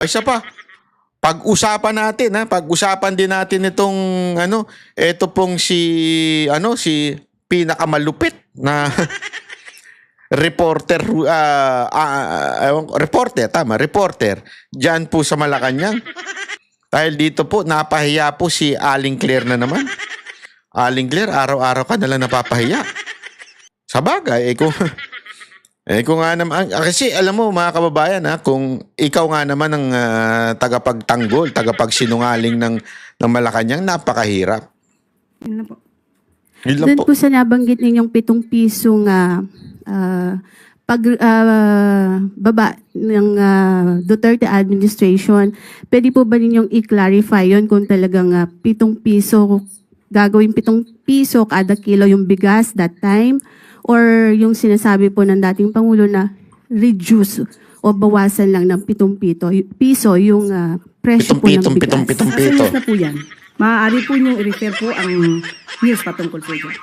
Isa pa, pag-usapan natin ha, pag-usapan din natin itong ito pong si pinakamalupit na reporter reporter diyan po sa Malacanang. Dahil dito po napahiya po si Aling Claire na naman. Aling Claire, araw-araw ka nalang napapahiya. Sa bagay, kung nga naman, kasi alam mo mga kababayan kung ikaw nga naman ang tagapagtanggol, tagapagsinungaling ng Malacanang, napakahirap. Yun lang po. Yun lang Doon po. po sa nabanggit ninyong 7 pisong baba ng Duterte administration, pwede po ba ninyong i-clarify yon kung talagang 7 piso, gagawin 7 piso kada kilo yung bigas that time? Or yung sinasabi po ng dating Pangulo na reduce o bawasan lang ng 7 piso yung presyo po ng bigas? Pitong Nasa pito. news na po yan. Maaari po niyong i-refer po ang news patungkol po dyan.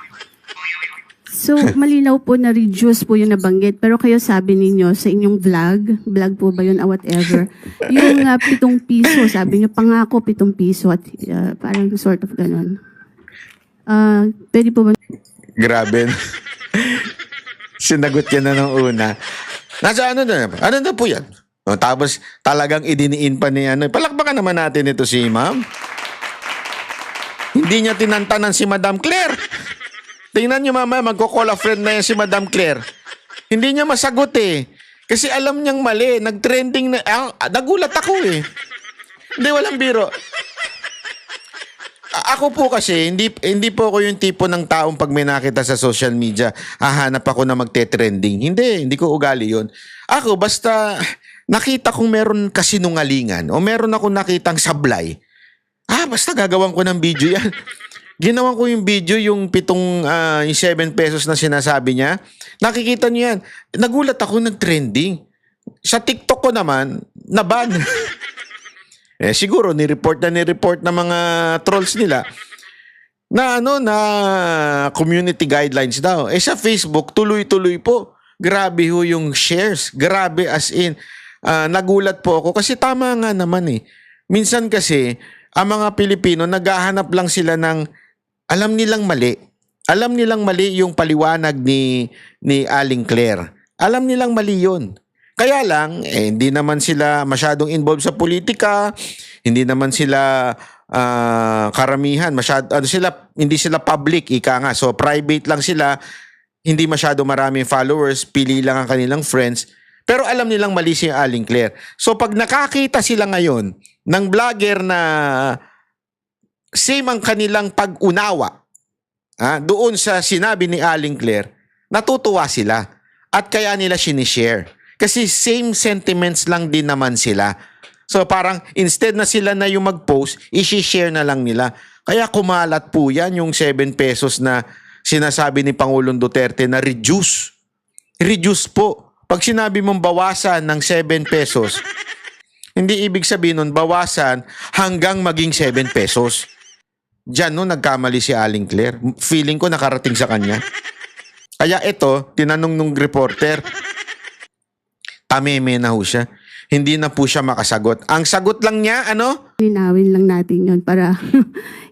So, malinaw po na reduce po yung nabanggit. Pero kayo sabi ninyo sa inyong vlog po ba yun or whatever, yung 7 piso, sabi niyo pangako 7 piso at parang sort of ganun. Pwede po ba? Grabe. Sinagot yan na nung una. Nasa ano na po yan? Tapos talagang idiniin pa ni palakpakan naman natin ito si ma'am. Hindi niya tinantanan si Madam Claire. Tingnan niyo mama, magko-call a friend na yan si Madam Claire. Hindi niya masagot eh. Kasi alam niyang mali. Nag-trending na. Nagulat ako eh. Hindi, walang biro. Ako po kasi, hindi po ako yung tipo ng taong pag may nakita sa social media, hahanap ako na magte-trending. Hindi ko ugali yun. Ako, basta nakita kong meron kasinungalingan o meron akong nakitang sablay, basta gagawan ko ng video yan. Ginawan ko yung video, yung 7 pesos na sinasabi niya. Nakikita niyo yan. Nagulat ako, nag-trending. Sa TikTok ko naman, naban. Siguro ni-report ng mga trolls nila na na community guidelines daw. Sa Facebook, tuloy-tuloy po. Grabe ho yung shares. Grabe as in. Nagulat po ako kasi tama nga naman eh. Minsan kasi, ang mga Pilipino, naghahanap lang sila ng alam nilang mali. Alam nilang mali yung paliwanag ni Aling Claire. Alam nilang mali yun. Kaya lang, hindi naman sila masyadong involved sa politika, hindi naman sila karamihan, hindi sila public, ika nga. So private lang sila, hindi masyado maraming followers, pili lang ang kanilang friends, pero alam nilang mali si Aling Claire. So pag nakakita sila ngayon ng vlogger na same ang kanilang pag-unawa doon sa sinabi ni Aling Claire, natutuwa sila at kaya nila sinishare. Kasi same sentiments lang din naman sila. So parang instead na sila na yung mag-post, isi-share na lang nila. Kaya kumalat po yan yung 7 pesos na sinasabi ni Pangulong Duterte na reduce. Reduce po. Pag sinabi mong bawasan ng 7 pesos, hindi ibig sabihin nun bawasan hanggang maging 7 pesos. Diyan nagkamali si Aling Claire. Feeling ko nakarating sa kanya. Kaya ito, tinanong nung reporter, tameme na ho siya. Hindi na po siya makasagot. Ang sagot lang niya, Linawin lang natin yun para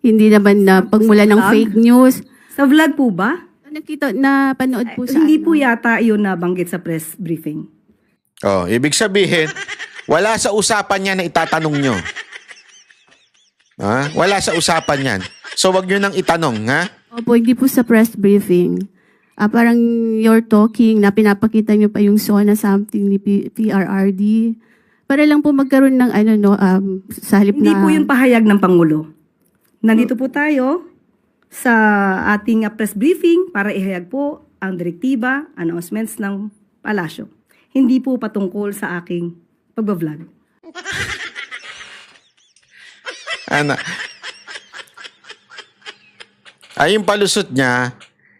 hindi naman na pagmula ng fake news. Sa vlog po ba? Nakita na panood po sa Hindi po yata yun nabanggit sa press briefing. Ibig sabihin, wala sa usapan niya na itatanong nyo. Wala sa usapan yan. So, wag nyo nang itanong, ha? Opo, hindi po sa press briefing. Parang you're talking na pinapakita nyo pa yung SONA something ni PRRD. Para lang po magkaroon ng sa halip Hindi na... po yung pahayag ng Pangulo. Nandito po tayo sa ating press briefing para ihayag po ang direktiba, announcements ng palasyo. Hindi po patungkol sa aking pagbablog. Yung palusot niya,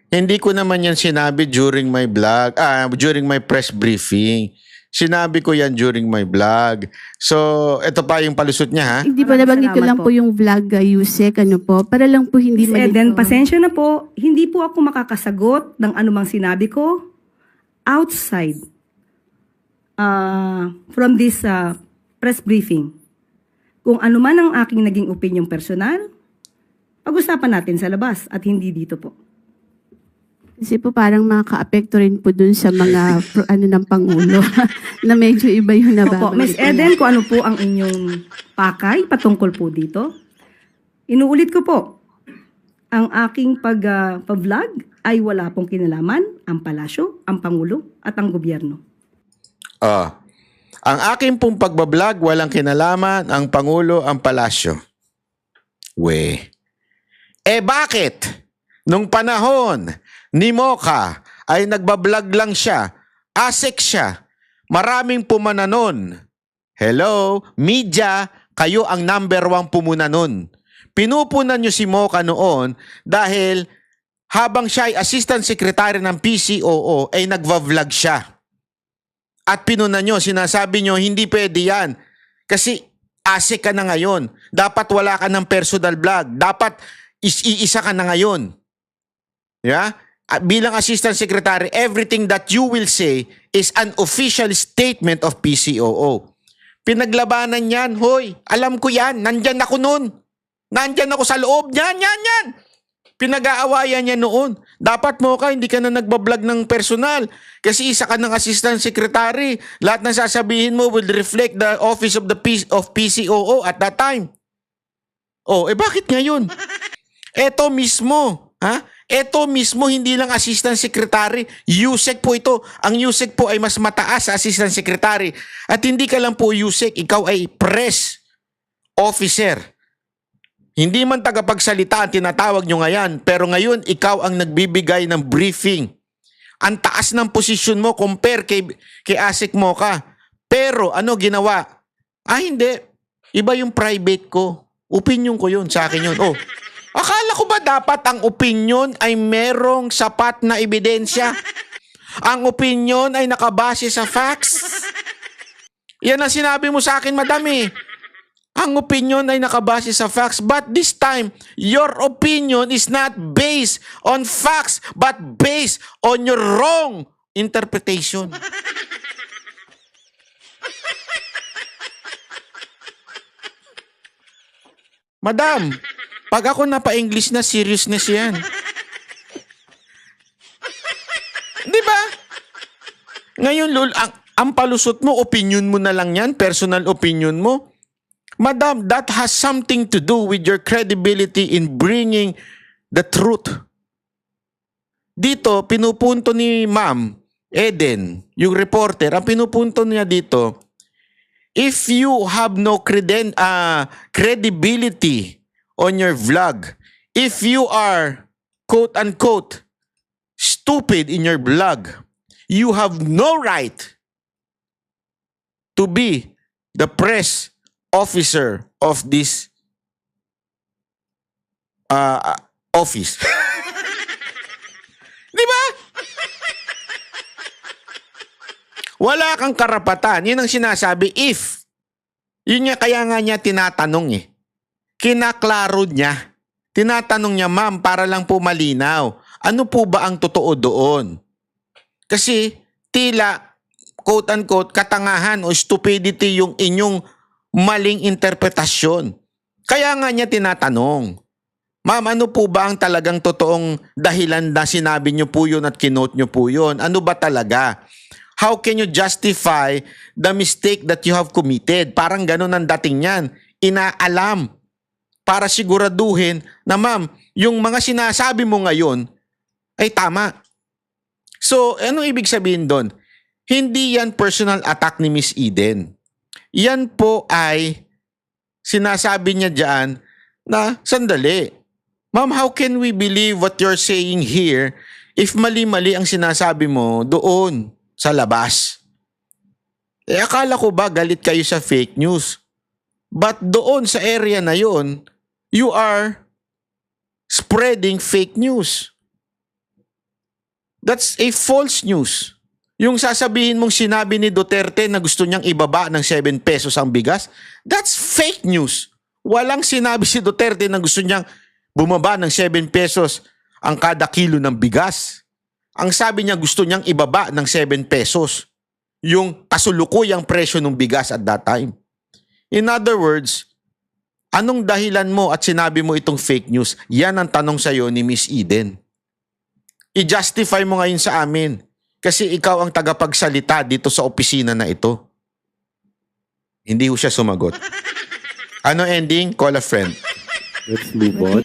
hindi ko naman yan sinabi during my vlog, during my press briefing. Sinabi ko yan during my vlog. So, ito pa yung palusot niya, ha? Hindi po nabanggit ko Salamat lang po yung vlog, Yusek, para lang po hindi Miss malito. Eden, pasensya na po. Hindi po ako makakasagot ng anumang sinabi ko outside from this press briefing. Kung ano man ang aking naging opinyong personal, pag-usapan natin sa labas at hindi dito po. Kasi po parang makaka-apekto rin po dun sa mga ng Pangulo na medyo iba yung Opo, nababanggit. Ms. Eden, kung ano po ang inyong pakay patungkol po dito. Inuulit ko po, ang aking pag-vlog ay wala pong kinalaman ang palasyo, ang Pangulo at ang gobyerno. Ang aking pong pagbablog, walang kinalaman ang Pangulo, ang palasyo. Bakit? Nung panahon ni Mocha ay nagbablog lang siya, asik siya, maraming pumananon. Hello, media, kayo ang number 1 pumunanon. Pinupunan nyo si Mocha noon dahil habang siya ay Assistant Secretary ng PCOO ay nagva-vlog siya. At pinunan nyo, sinasabi nyo, hindi pwede yan. Kasi asik ka na ngayon. Dapat wala ka ng personal vlog. Dapat iisa ka na ngayon. Yeah? At bilang Assistant Secretary, everything that you will say is an official statement of PCOO. Pinaglabanan yan, hoy, alam ko yan, nandyan ako noon. Nandyan ako sa loob, yan. Pinag-aawayan niya noon. Dapat mo ka, hindi ka na nagbablog ng personal. Kasi isa ka ng Assistant Secretary. Lahat ng sasabihin mo will reflect the office of the PCOO at that time. Bakit ngayon? Eto mismo, Ito mismo, hindi lang Assistant Secretary, USEC po ito. Ang USEC po ay mas mataas sa Assistant Secretary. At hindi ka lang po USEC, ikaw ay press officer. Hindi man tagapagsalita ang tinatawag nyo ngayon, pero ngayon ikaw ang nagbibigay ng briefing. Ang taas ng posisyon mo compare kay Asik Mocha. Pero ano ginawa? Hindi. Iba yung private ko. Opinion ko yun, sa akin yun. Akala ko ba dapat ang opinion ay merong sapat na ebidensya? Ang opinion ay nakabase sa facts? Yan ang sinabi mo sa akin, madam eh. Ang opinion ay nakabase sa facts, but this time, your opinion is not based on facts, but based on your wrong interpretation. Madam, pag ako napa-English na, seriousness yan. Di ba? Ngayon, Lul, ang palusot mo, opinion mo na lang yan, personal opinion mo. Madam, that has something to do with your credibility in bringing the truth. Dito, pinupunto ni Ma'am Eden, yung reporter, ang pinupunto niya dito, if you have no credibility on your vlog, if you are quote-unquote stupid in your vlog, you have no right to be the press officer of this office. Di ba? Wala kang karapatan. Yun ang sinasabi, if. Yun nga, kaya nga niya tinatanong eh. Kinaklaro niya. Tinatanong niya, ma'am, para lang po malinaw. Ano po ba ang totoo doon? Kasi tila, quote-unquote, katangahan o stupidity yung inyong maling interpretasyon. Kaya nga niya tinatanong, ma'am, ano po ba ang talagang totoong dahilan na sinabi niyo po yun at kinote niyo po yun? Ano ba talaga? How can you justify the mistake that you have committed? Parang ganun ang dating niyan. Inaalam para siguraduhin na ma'am, yung mga sinasabi mo ngayon ay tama. So, ano ibig sabihin doon? Hindi yan personal attack ni Miss Eden. Yan po ay sinasabi niya dyan na sandali. Ma'am, how can we believe what you're saying here if mali-mali ang sinasabi mo doon sa labas? Akala ko ba galit kayo sa fake news? But doon sa area na yon, you are spreading fake news. That's a false news. Yung sasabihin mong sinabi ni Duterte na gusto niyang ibaba ng 7 pesos ang bigas, that's fake news. Walang sinabi si Duterte na gusto niyang bumaba ng 7 pesos ang kada kilo ng bigas. Ang sabi niya gusto niyang ibaba ng 7 pesos yung kasulukuyang presyo ng bigas at that time. In other words, anong dahilan mo at sinabi mo itong fake news? Yan ang tanong sa'yo ni Miss Eden. I-justify mo ngayon sa amin kasi ikaw ang tagapagsalita dito sa opisina na ito. Hindi ho siya sumagot. Ano ending? Call a friend. Let's move on.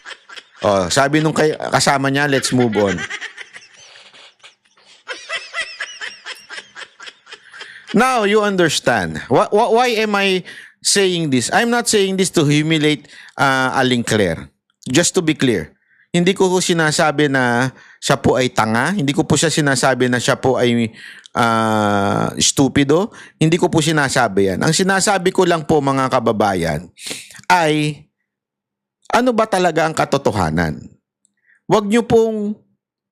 Oh, sabi nung kasama niya, let's move on. Now, you understand. Why am I saying this? I'm not saying this to humiliate Aling Claire. Just to be clear. Hindi ko sinasabi na siya po ay tanga. Hindi ko po siya sinasabi na siya po ay stupido. Hindi ko po sinasabi yan. Ang sinasabi ko lang po mga kababayan ay ano ba talaga ang katotohanan? Huwag niyo pong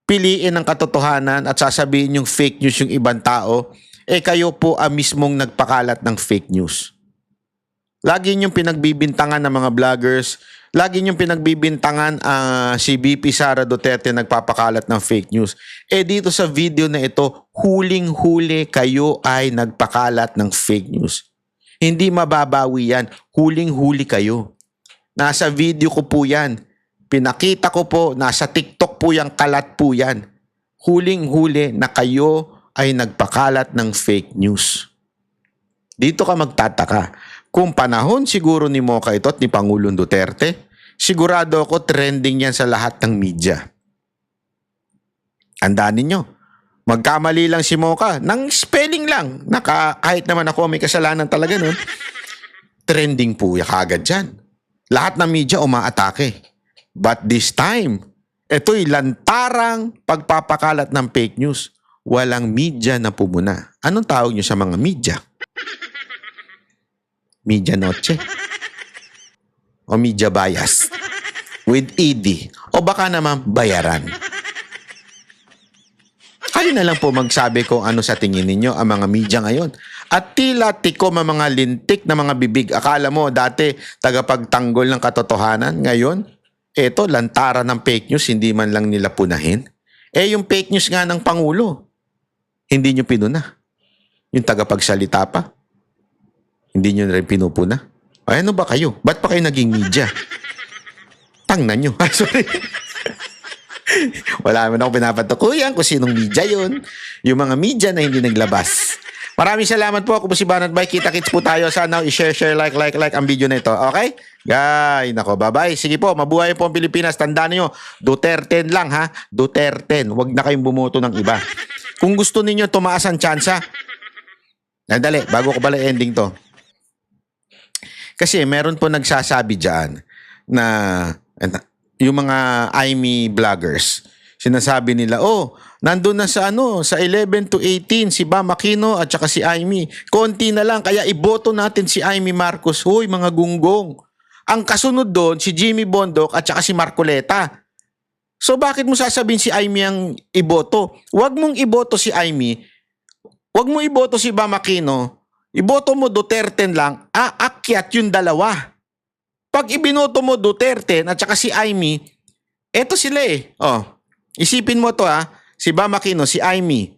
piliin ang katotohanan at sasabihin yung fake news yung ibang tao. Kayo po ang mismong nagpakalat ng fake news. Lagi niyong pinagbibintangan ng mga vloggers. Lagi niyong pinagbibintangan si VP Sara Duterte nagpapakalat ng fake news. Dito sa video na ito, huling-huli kayo ay nagpakalat ng fake news. Hindi mababawi yan. Huling-huli kayo. Nasa video ko po yan. Pinakita ko po, nasa TikTok po yung kalat po yan. Huling-huli na kayo ay nagpakalat ng fake news. Dito ka magtataka. Kung panahon siguro ni Mocha ito at ni Pangulong Duterte, sigurado ako trending yan sa lahat ng media. Andaan ninyo. Magkamali lang si Mocha, ng spelling lang, kahit naman ako may kasalanan talaga nun, trending po ya kagad dyan. Lahat ng media umaatake. But this time, ito'y lantarang pagpapakalat ng fake news. Walang media na pumuna. Anong tawag nyo sa mga media? Media noche? O media bias? With ED? O baka naman bayaran? Kayo na lang po magsabi kung ano sa tingin ninyo ang mga media ngayon. At tila tikom ang mga lintik na mga bibig. Akala mo dati tagapagtanggol ng katotohanan. Ngayon, eto lantaran ng fake news, hindi man lang nila punahin. Yung fake news nga ng Pangulo, hindi nyo pinuna. Yung tagapagsalita pa, hindi nyo na rin pinupuna. Ano ba kayo? Ba't pa kayo naging media? Tangnan nyo. Sorry. Wala naman ako pinapatukuyan kung sinong media yun. Yung mga media na hindi naglabas. Maraming salamat po. Ako po si Banat Bay. Kita-kits po tayo. Sana i-share, like ang video na ito. Okay? Guys, nako, bye-bye. Sige po, mabuhay po ang Pilipinas. Tandaan niyo, Duterte lang ha. Duterte. Huwag na kayong bumoto ng iba. Kung gusto ninyo tumaas ang tsansa, dali, bago ko pala ending to. Kasi meron po nagsasabi dyan na yung mga IME vloggers, sinasabi nila, nandun na sa sa 11 to 18 si Bam Aquino at saka si IME. Konti na lang, kaya iboto natin si IME Marcos. Hoy, mga gunggong. Ang kasunod doon, si Jimmy Bondoc at saka si Marcoleta. So bakit mo sasabihin si IME ang iboto? Huwag mong iboto si IME. Huwag mo iboto si Bam Aquino. Iboto mo Duterte lang, aakyat yung dalawa. Pag ibinoto mo Duterte at saka si IME, eto sila isipin mo to si Bam Aquino, si IME,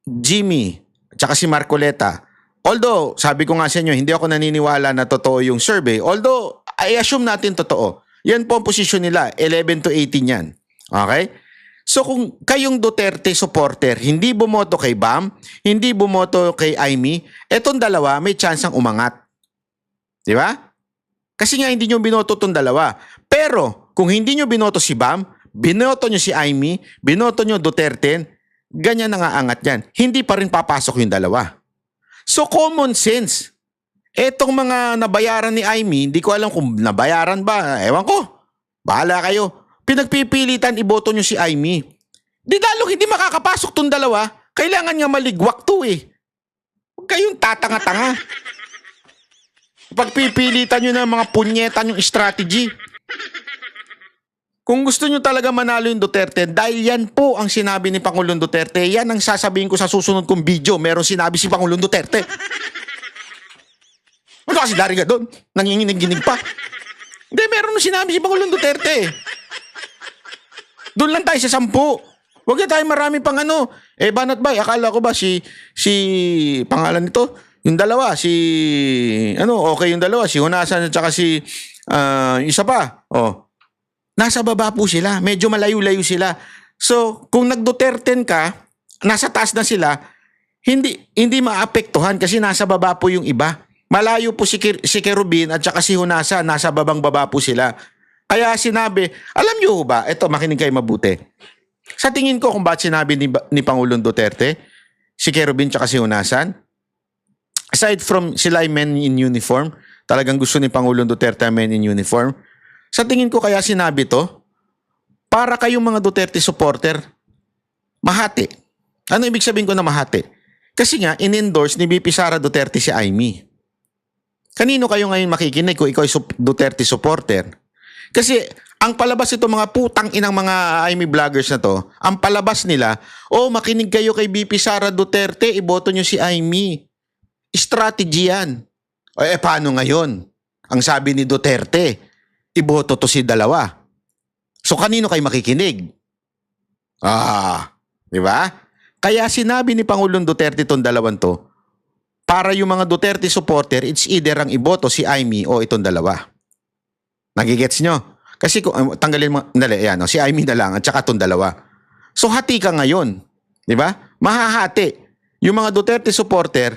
Jimmy, at saka si Marcoleta. Although, sabi ko nga sa inyo, hindi ako naniniwala na totoo yung survey. Although, I assume natin totoo. Yan po ang posisyon nila, 11 to 18 yan. Okay? So kung kayong Duterte supporter, hindi bumoto kay Bam, hindi bumoto kay IME, etong dalawa may chance ang umangat. Di ba? Kasi nga hindi nyo binoto itong dalawa. Pero kung hindi nyo binoto si Bam, binoto nyo si IME, binoto nyo Duterte, ganyan na nga angat yan. Hindi pa rin papasok yung dalawa. So common sense. Etong mga nabayaran ni IME, hindi ko alam kung nabayaran ba. Ewan ko. Bahala kayo. Pinagpipilitan iboto nyo si IME. Di lalong hindi makakapasok tong dalawa. Kailangan nga maligwak to Huwag kayong tatanga-tanga. Pagpipilitan nyo ng mga punyetan yung strategy. Kung gusto nyo talaga manalo yung Duterte, dahil yan po ang sinabi ni Pangulong Duterte, yan ang sasabihin ko sa susunod kong video, meron sinabi si Pangulong Duterte. Ano kasi dari ka doon? Nanginginig-ginig pa. Hindi, meron sinabi si Pangulong Duterte. Doon lang tayo sa 10. Huwag na tayo marami pang Banat Bay, akala ko ba si pangalan nito? Yung dalawa, okay yung dalawa, si Hunasan at saka yung isa pa. Nasa baba po sila, medyo malayo-layo sila. So, kung nag-Duterten ka, nasa taas na sila, hindi maapektuhan kasi nasa baba po yung iba. Malayo po si Kerubin at saka si Hunasan, nasa baba po sila. Kaya sinabi, alam niyo ba, ito makinig kayo mabuti. Sa tingin ko kung bakit sinabi ni Pangulong Duterte, si Kerubin at saka si Hunasan, aside from sila ay men in uniform, talagang gusto ni Pangulong Duterte ay men in uniform, sa tingin ko kaya sinabi to, para kayong mga Duterte supporter, mahati. Ano ibig sabihin ko na mahati? Kasi nga, in-endorse ni VP Sara Duterte si Amy. Kanino kayo ngayon makikinig kung ikaw ay Duterte supporter? Kasi ang palabas ito mga putang inang mga Amy vloggers na to, ang palabas nila, makinig kayo kay VP Sara Duterte, iboto nyo si Amy. Strategy yan. Paano ngayon? Ang sabi ni Duterte, iboto to si dalawa. So kanino kayo makikinig? Di ba? Kaya sinabi ni Pangulong Duterte itong dalawan to, para yung mga Duterte supporter, it's either ang iboto si Amy o itong dalawa. Nagigets nyo? Kasi kung tanggalin mo, si Amy na lang at saka itong dalawa. So hati ka ngayon. Di ba? Mahahati. Yung mga Duterte supporter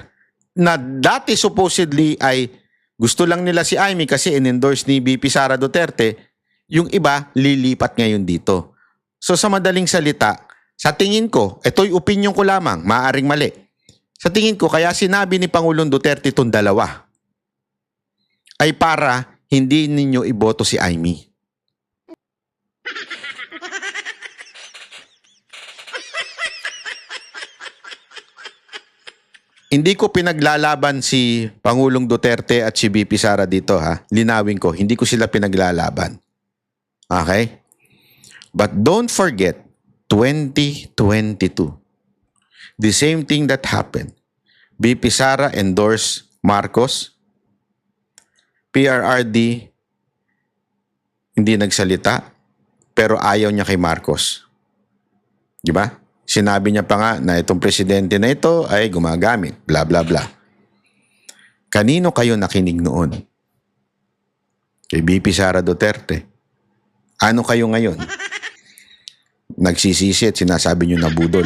na dati supposedly ay gusto lang nila si Amy kasi in-endorse ni VP Sara Duterte, yung iba lilipat ngayon dito. So sa madaling salita, sa tingin ko, ito'y opinion ko lamang, maaaring mali. Sa tingin ko, kaya sinabi ni Pangulong Duterte itong dalawa ay para hindi ninyo iboto si Amy. Hindi ko pinaglalaban si Pangulong Duterte at si VP Sara dito ha. Linawin ko, hindi ko sila pinaglalaban. Okay? But don't forget, 2022. The same thing that happened. VP Sara endorsed Marcos. PRRD hindi nagsalita pero ayaw niya kay Marcos. Di ba? Sinabi niya pa nga na itong presidente na ito ay gumagamit, bla bla bla. Kanino kayo nakinig noon? Kay VP Sara Duterte. Ano kayo ngayon? Nagsisisi at sinasabi niyo na budol.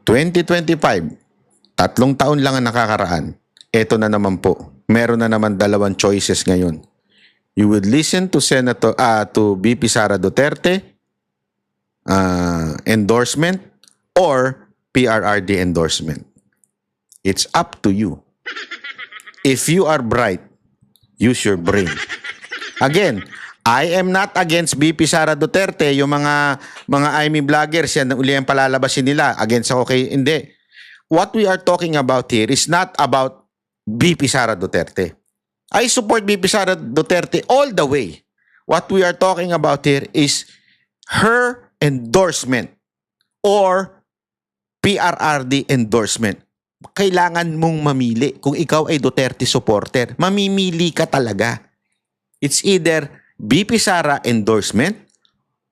2025, 3 taon lang ang nakakaraan. Ito na naman po. Meron na naman 2 choices ngayon. You would listen to to VP Sara Duterte endorsement or PRRD endorsement. It's up to you. If you are bright, use your brain. Again, I am not against VP Sara Duterte, yung mga Amy vloggers yan uli ang palalabasin nila against ako kay hindi. What we are talking about here is not about VP Sara Duterte. I support VP Sara Duterte all the way. What we are talking about here is her endorsement or PRRD endorsement. Kailangan mong mamili. Kung ikaw ay Duterte supporter, mamimili ka talaga. It's either VP Sara endorsement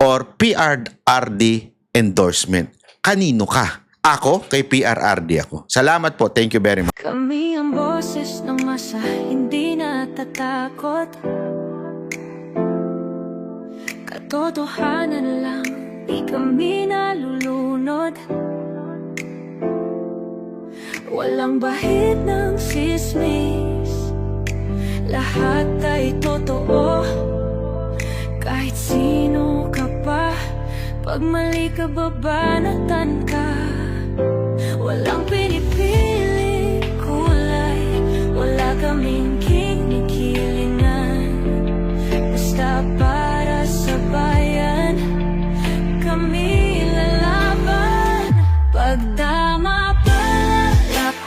or PRRD endorsement. Kanino ka? Ako, kay PRRD ako. Salamat po. Thank you very much. Kami ang boses ng masa, hindi natatakot. Katotohanan lang, di kami nalulunod. Walang bahid ng sismis, lahat ay totoo. Kahit sino ka pa, pag mali ka babanatan ka. Walang pinipili kulay, wala kaming kinikilingan. Basta para sa bayan, kami lalaban. Pag tama palakpakan,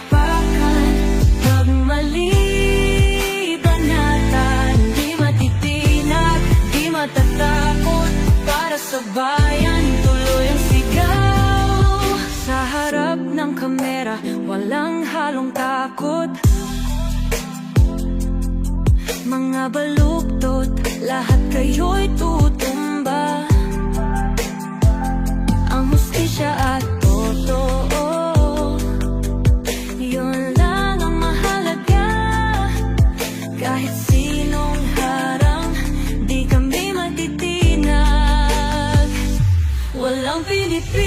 pag mali banatan. Di matitinag, di matatakot, para sa bayan tuloy ang sigaw. Sa harap ng kamera, walang halong takot. Mga baluktot, lahat kayo'y tutumba. Ang hustisya at totoo, Kahit sinong harang, di kami matitinag. Walang Pilipino